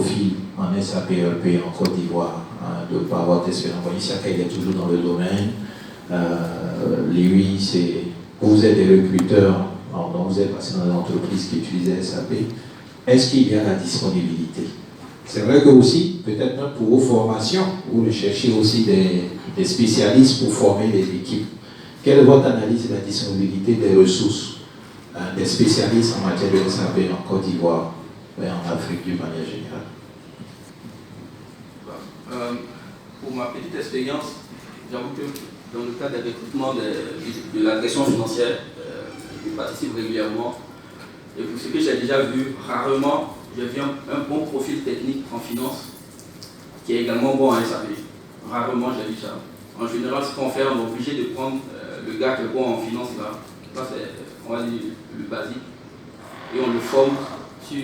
profil en SAP-ERP en Côte d'Ivoire, hein, de ne pas avoir d'expérience. Issaka, il est toujours dans le domaine. Lui, vous êtes des recruteurs, donc vous êtes passé dans une entreprise qui utilisait SAP. Est-ce qu'il y a la disponibilité? C'est vrai que aussi, peut-être même pour vos formations, vous recherchez aussi des spécialistes pour former les équipes. Quelle est votre analyse de la disponibilité des ressources, des spécialistes en matière de SAP en Côte d'Ivoire et en Afrique d'une manière générale? Pour ma petite expérience, j'avoue que dans le cadre des recrutements de la direction financière, je participe régulièrement. Et pour ce que j'ai déjà vu, rarement j'ai vu un bon profil technique en finance qui est également bon en SAP. Rarement j'ai vu ça. En général, ce qu'on fait, on est obligé de prendre le gars qui est bon en finance là. Ça, c'est, on va dire, le basique. Et on le forme sur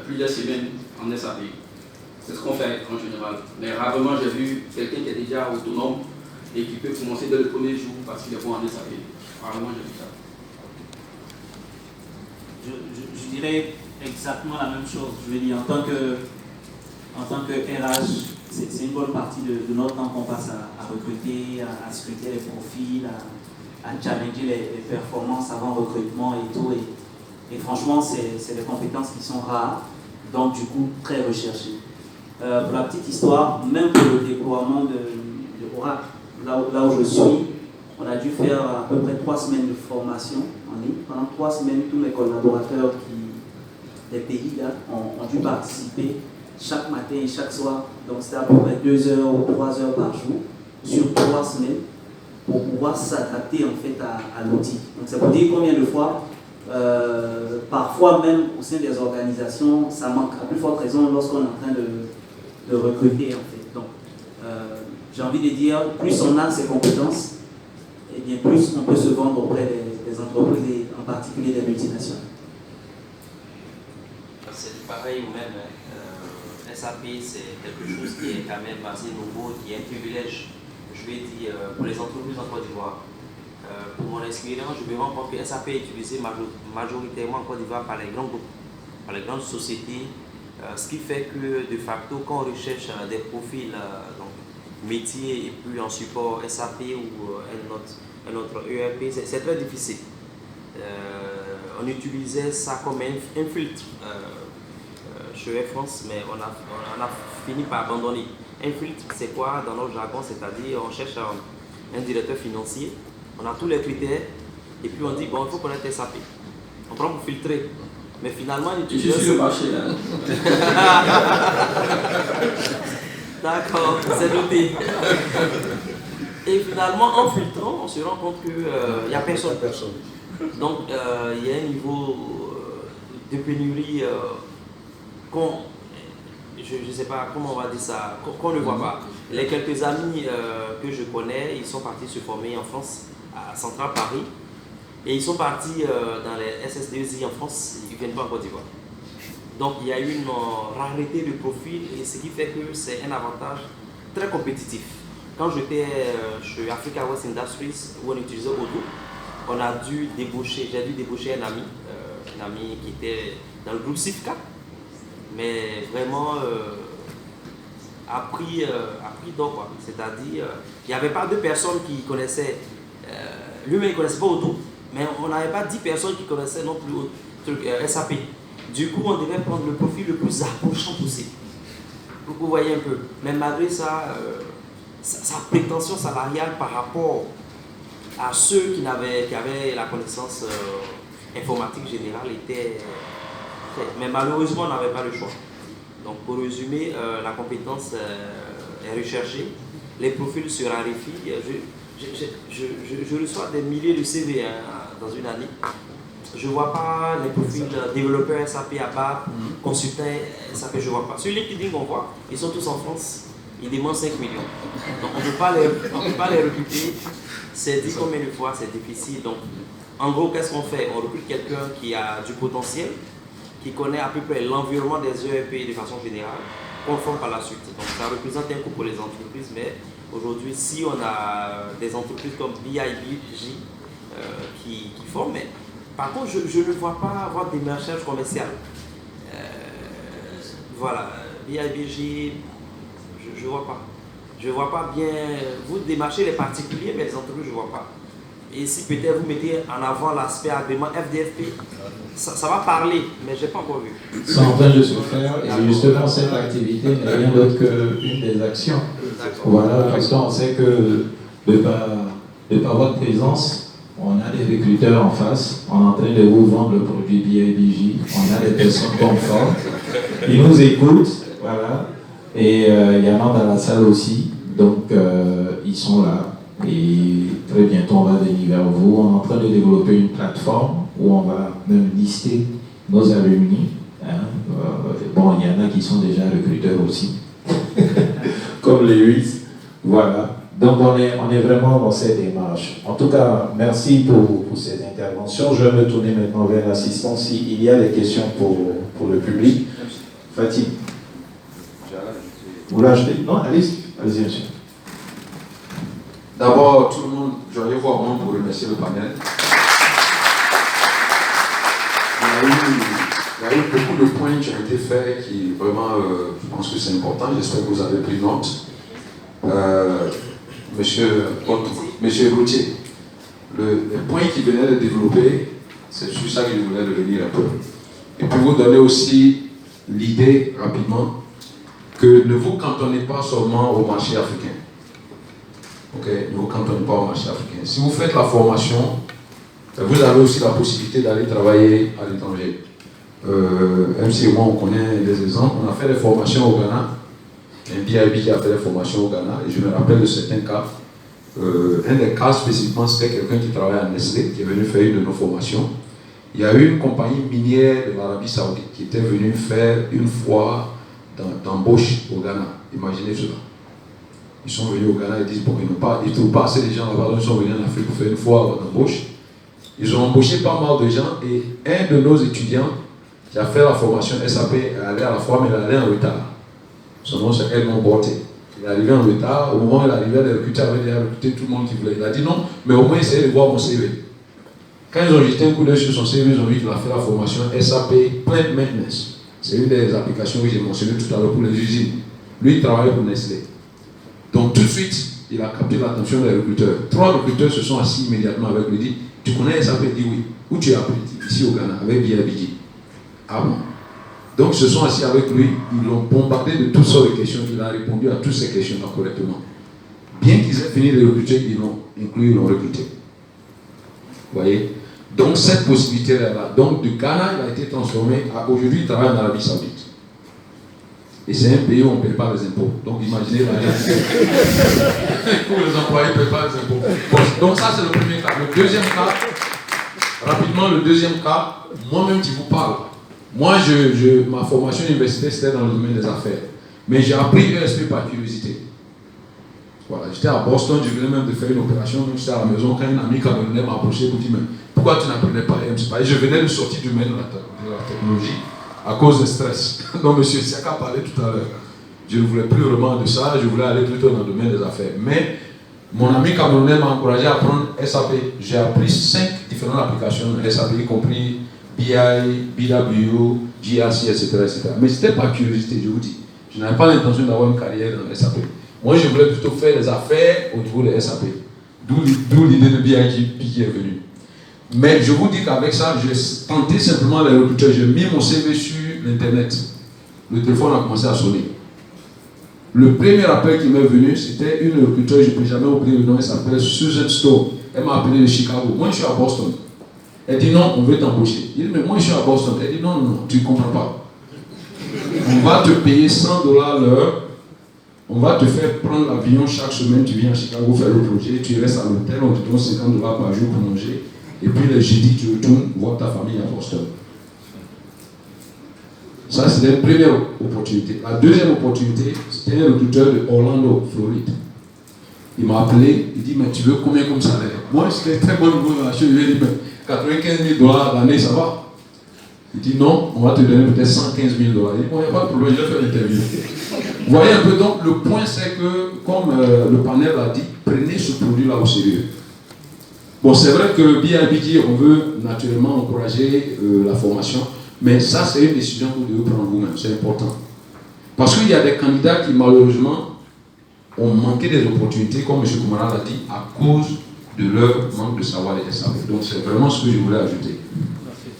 plusieurs semaines en SAP. C'est ce qu'on fait en général. Mais rarement j'ai vu quelqu'un qui est déjà autonome et qui peut commencer dès le premier jour parce qu'il est bon en SAP. Rarement j'ai vu ça. Je dirais exactement la même chose. Je veux dire, en tant que RH, c'est une bonne partie de notre temps qu'on passe à recruter, à scruter les profils, à challenger les performances avant recrutement et tout. Et franchement, c'est des compétences qui sont rares, donc du coup très recherchées. Pour la petite histoire, même pour le déploiement de Oracle, là où je suis, on a dû faire à peu près 3 semaines de formation en ligne. Pendant 3 semaines, tous mes collaborateurs des pays là, ont dû participer chaque matin et chaque soir. Donc c'était à peu près 2 heures ou 3 heures par jour sur 3 semaines pour pouvoir s'adapter en fait à l'outil. Donc c'est pour dire combien de fois, parfois même au sein des organisations, ça manque. À plus forte raison lorsqu'on est en train de recruter en fait. Donc j'ai envie de dire, plus on a ces compétences, et bien plus on peut se vendre auprès des entreprises et en particulier des multinationales. C'est pareil ou même SAP, c'est quelque chose qui est quand même assez nouveau, qui est un privilège, je vais dire, pour les entreprises en Côte d'Ivoire. Pour mon expérience, je me rends compte que SAP est utilisé majoritairement en Côte d'Ivoire par les grands groupes, par les grandes sociétés, ce qui fait que de facto, quand on recherche des profils donc, métiers et puis en support SAP ou un autre ERP, c'est très difficile. On utilisait ça comme un filtre chez Air France, mais on a fini par abandonner. Un filtre, c'est quoi dans notre jargon? C'est-à-dire, on cherche un directeur financier, on a tous les critères, et puis on dit, bon, il faut connaître SAP. On prend pour filtrer. Mais finalement, on utilise... Je suis sur le marché, là. D'accord, c'est noté. Et finalement, en filtrant, on se rend compte qu'il n'y a personne. Donc, il y a un niveau de pénurie je ne sais pas comment on va dire ça, qu'on ne voit pas. Les quelques amis que je connais, ils sont partis se former en France, à Central Paris, et ils sont partis dans les SS2I en France, ils ne viennent pas en Côte d'Ivoire. Donc, il y a une rareté de profil, et ce qui fait que c'est un avantage très compétitif. Quand j'étais chez Africa West Industries, où on utilisait Odoo, j'ai dû débaucher un ami qui était dans le groupe SIFCA, mais vraiment appris donc quoi. C'est-à-dire, il n'y avait pas 2 personnes qui connaissaient, lui-même il ne connaissait pas Odoo, mais on n'avait pas 10 personnes qui connaissaient non plus SAP. Du coup, on devait prendre le profil le plus approchant possible. Vous voyez un peu. Mais malgré ça, sa prétention salariale par rapport à ceux qui avaient la connaissance informatique générale était... Mais malheureusement, on n'avait pas le choix. Donc pour résumer, la compétence est recherchée, les profils se raréfient. Je reçois des milliers de CV dans une année. Je ne vois pas les profils développeurs SAP à part, consultants SAP, je ne vois pas. Sur LinkedIn, on voit, ils sont tous en France, ils demandent 5 millions. Donc on ne peut pas les recruter. C'est dit combien de fois, c'est difficile. Donc en gros, qu'est-ce qu'on fait? On recrute quelqu'un qui a du potentiel, qui connaît à peu près l'environnement des ERP de façon générale, qu'on forme par la suite. Donc ça représente un coût pour les entreprises, mais aujourd'hui, si on a des entreprises comme BIBJ qui forment, mais par contre, je ne vois pas avoir des démarchage commercial. Voilà. BIBG, je ne vois pas. Je ne vois pas bien. Vous démarchez les particuliers, mais les entreprises, je ne vois pas. Et si peut-être vous mettez en avant l'aspect agrément FDFP, ça va parler, mais je n'ai pas encore vu. C'est en train de se faire, et justement cette activité n'est rien d'autre qu'une des actions. Voilà, parce qu'on sait que de par votre présence, on a des recruteurs en face, on est en train de vous vendre le produit BIBJ, on a des personnes conformes, ils nous écoutent, voilà, et il y en a dans la salle aussi, donc ils sont là. Et très bientôt, on va venir vers vous. On est en train de développer une plateforme où on va même lister nos alumni. Hein. Bon, il y en a qui sont déjà recruteurs aussi, comme les 8. Voilà. Donc, on est vraiment dans cette démarche. En tout cas, merci pour ces interventions. Je vais me tourner maintenant vers l'assistant s'il y a des questions pour le public. Fatih. Vous l'achetez? Non, allez-y, monsieur. D'abord, tout le monde, joyeux voir moi pour remercier le panel. Il y a eu beaucoup de points qui ont été faits qui vraiment, je pense que c'est important. J'espère que vous avez pris note. Monsieur Gauthier, les points qu'il venait de développer, c'est sur ça que je voulais revenir un peu. Et puis vous donner aussi l'idée rapidement que ne vous cantonnez pas seulement au marché africain. Ok, ne vous cantonnez pas au marché africain. Si vous faites la formation, vous avez aussi la possibilité d'aller travailler à l'étranger. MC et moi, on connaît des exemples. On a fait des formations au Ghana. Un BIB qui a fait des formations au Ghana. Et je me rappelle de certains cas. Un des cas spécifiquement, c'était quelqu'un qui travaille à Nestlé, qui est venu faire une de nos formations. Il y a eu une compagnie minière de l'Arabie Saoudite qui était venue faire une foire d'embauche au Ghana. Imaginez cela. Ils sont venus au Ghana et disent, bon, ils ne trouvent pas assez de gens là-bas, donc ils sont venus en Afrique pour faire une foire d'embauche. Ils ont embauché pas mal de gens et un de nos étudiants qui a fait la formation SAP est allé à la foire, mais il est allé en retard. Son nom c'est Edmond Borté. Il est arrivé en retard, au moment où il arrivait, les recruteurs avaient déjà recruté tout le monde qui voulait. Il a dit non, mais au moins essayez de voir mon CV. Quand ils ont jeté un coup d'œil sur son CV, ils ont vu qu'il a fait la formation SAP Plant Maintenance. C'est une des applications que j'ai mentionnées tout à l'heure pour les usines. Lui, il travaille pour Nestlé. Donc tout de suite, il a capté l'attention des recruteurs. 3 recruteurs se sont assis immédiatement avec lui et dit, tu connais SAP? Il dit oui. Où tu as appris? Ici au Ghana, avec BIBG. Ah bon? Donc ils se sont assis avec lui, ils l'ont bombardé de toutes sortes de questions, il a répondu à toutes ces questions-là correctement. Bien qu'ils aient fini de recruter, ils l'ont inclus, ils l'ont recruté. Vous voyez? Donc cette possibilité-là, donc du Ghana, il a été transformé, aujourd'hui il travaille en Arabie Saoudite. Et c'est un pays où on ne paie pas les impôts. Donc imaginez la où les employés ne paient pas les impôts. Bon, donc ça c'est le premier cas. Le deuxième cas, rapidement le deuxième cas, moi-même qui vous parle. Moi, ma formation universitaire c'était dans le domaine des affaires. Mais j'ai appris ESP par curiosité. Voilà, j'étais à Boston, je venais même de faire une opération, donc j'étais à la maison quand un ami camerounais m'a approché pour dire, mais pourquoi tu n'apprenais pas EMSP? Et je venais de sortir du domaine de la technologie à cause du stress. Donc M. Siaka parlait tout à l'heure. Je ne voulais plus vraiment de ça, je voulais aller plutôt dans le domaine des affaires. Mais mon ami camerounais m'a encouragé à apprendre SAP. J'ai appris 5 différentes applications SAP, y compris BI, BW, GRC, etc. Mais ce n'était pas curiosité, je vous dis. Je n'avais pas l'intention d'avoir une carrière dans SAP. Moi, je voulais plutôt faire des affaires au niveau de SAP. D'où l'idée de BIG qui est venue. Mais je vous dis qu'avec ça, j'ai tenté simplement les recruteurs. J'ai mis mon CV sur l'internet. Le téléphone a commencé à sonner. Le premier appel qui m'est venu, c'était une recruteur, je ne peux jamais oublier le nom, elle s'appelle Susan Stone. Elle m'a appelé de Chicago. Moi, je suis à Boston. Elle dit non, on veut t'embaucher. Il dit, mais moi, je suis à Boston. Elle dit non, non, tu ne comprends pas. On va te payer $100 l'heure. On va te faire prendre l'avion chaque semaine. Tu viens à Chicago faire le projet. Tu restes à l'hôtel. On te donne $50 par jour pour manger. Et puis le jeudi, tu retournes voir ta famille à Boston. Ça, c'était la première opportunité. La deuxième opportunité, c'était un recruteur de Orlando, Floride. Il m'a appelé, il dit, mais tu veux combien comme salaire? Moi, c'était très bon niveau relation. Il lui a dit, mais $95 000 l'année, ça va? Il dit, non, on va te donner peut-être $115 000. Il dit, bon, il n'y a pas de problème, je vais faire l'interview. Vous voyez un peu, donc, le point, c'est que, comme le panel l'a dit, prenez ce produit-là au sérieux. Bon, c'est vrai que BIBG, on veut naturellement encourager la formation, mais ça, c'est une décision que vous devez prendre vous-même, c'est important. Parce qu'il y a des candidats qui malheureusement ont manqué des opportunités, comme M. Koumara l'a dit, à cause de leur manque de savoir les SAP. Donc c'est vraiment ce que je voulais ajouter.